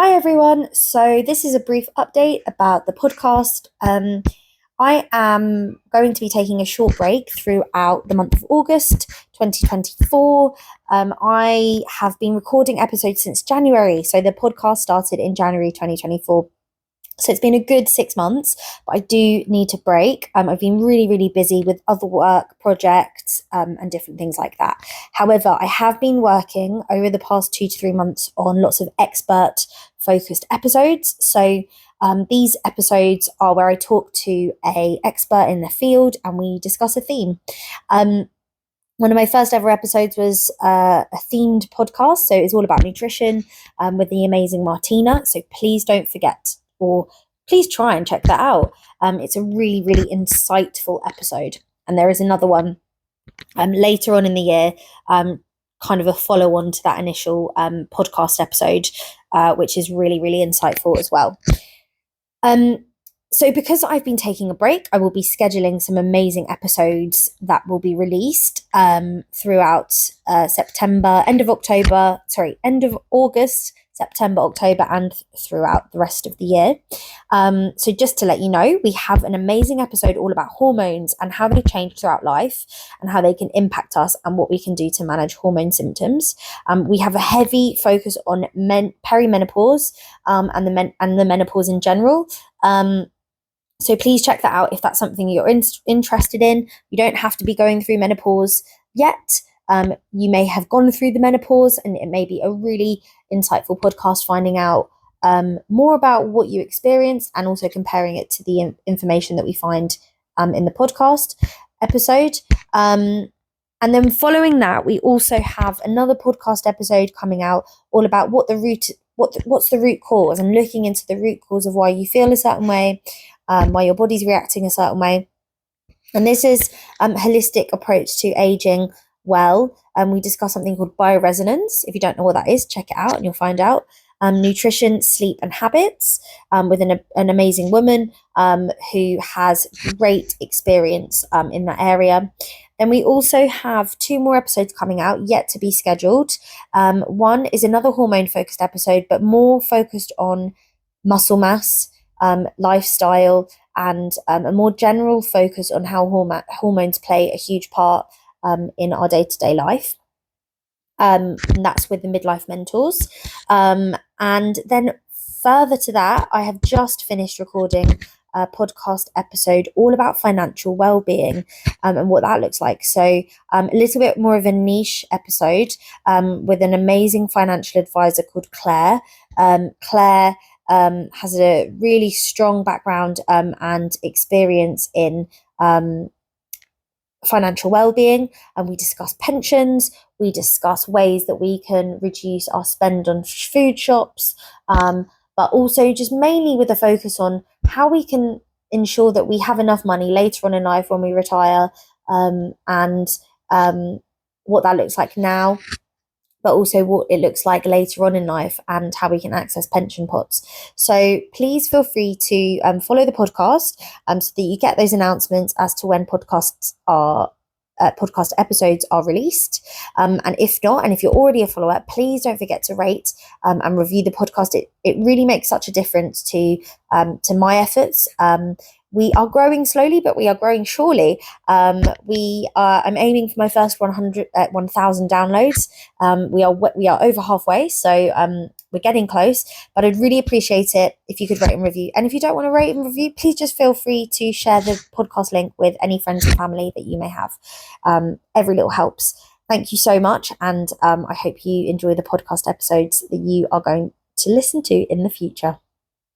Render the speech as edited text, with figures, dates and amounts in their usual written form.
Hi everyone. So this is a brief update about the podcast. I am going to be taking a short break throughout the month of August 2024. I have been recording episodes since January. So the podcast started in January 2024. So it's been a good 6 months, but I do need to break. I've been really, really busy with other work, projects, and different things like that. However, I have been working over the past 2 to 3 months on lots of expert focused episodes. So these episodes are where I talk to an expert in the field and we discuss a theme. One of my first ever episodes was a themed podcast. So it's all about nutrition with the amazing Martina. So please don't forget, or please try and check that out. It's a really, really insightful episode. And there is another one later on in the year, kind of a follow on to that initial podcast episode, which is really, really insightful as well. So because I've been taking a break, I will be scheduling some amazing episodes that will be released throughout September, end of August, September, October, and throughout the rest of the year. So just to let you know, we have an amazing episode all about hormones and how they change throughout life and how they can impact us and what we can do to manage hormone symptoms. We have a heavy focus on perimenopause and the menopause in general. So please check that out if that's something you're interested in. You don't have to be going through menopause yet. You may have gone through the menopause, and it may be a really insightful podcast finding out more about what you experienced and also comparing it to the information that we find in the podcast episode. And then following that, we also have another podcast episode coming out all about what's the root cause, and looking into the root cause of why you feel a certain way, why your body's reacting a certain way. And this is a holistic approach to aging well. We discuss something called bioresonance. If you don't know what that is, check it out and you'll find out. Nutrition, sleep, and habits with an amazing woman who has great experience in that area. Then we also have 2 more episodes coming out yet to be scheduled. One is another hormone-focused episode, but more focused on muscle mass, lifestyle, and a more general focus on how hormones play a huge part in our day-to-day life. And that's with the Midlife Mentors. And then further to that, I have just finished recording a podcast episode all about financial well-being and what that looks like. So a little bit more of a niche episode with an amazing financial advisor called Claire. Claire has a really strong background and experience in financial well-being, and we discuss pensions, we discuss ways that we can reduce our spend on food shops, but also just mainly with a focus on how we can ensure that we have enough money later on in life when we retire, and what that looks like now, but also what it looks like later on in life and how we can access pension pots. So please feel free to follow the podcast so that you get those announcements as to when podcast episodes are released. And if not, and if you're already a follower, please don't forget to rate and review the podcast. It really makes such a difference to my efforts. We are growing slowly, but we are growing surely. I'm aiming for my first 1,000 downloads. We are over halfway, so we're getting close. But I'd really appreciate it if you could rate and review. And if you don't want to rate and review, please just feel free to share the podcast link with any friends and family that you may have. Every little helps. Thank you so much, and I hope you enjoy the podcast episodes that you are going to listen to in the future.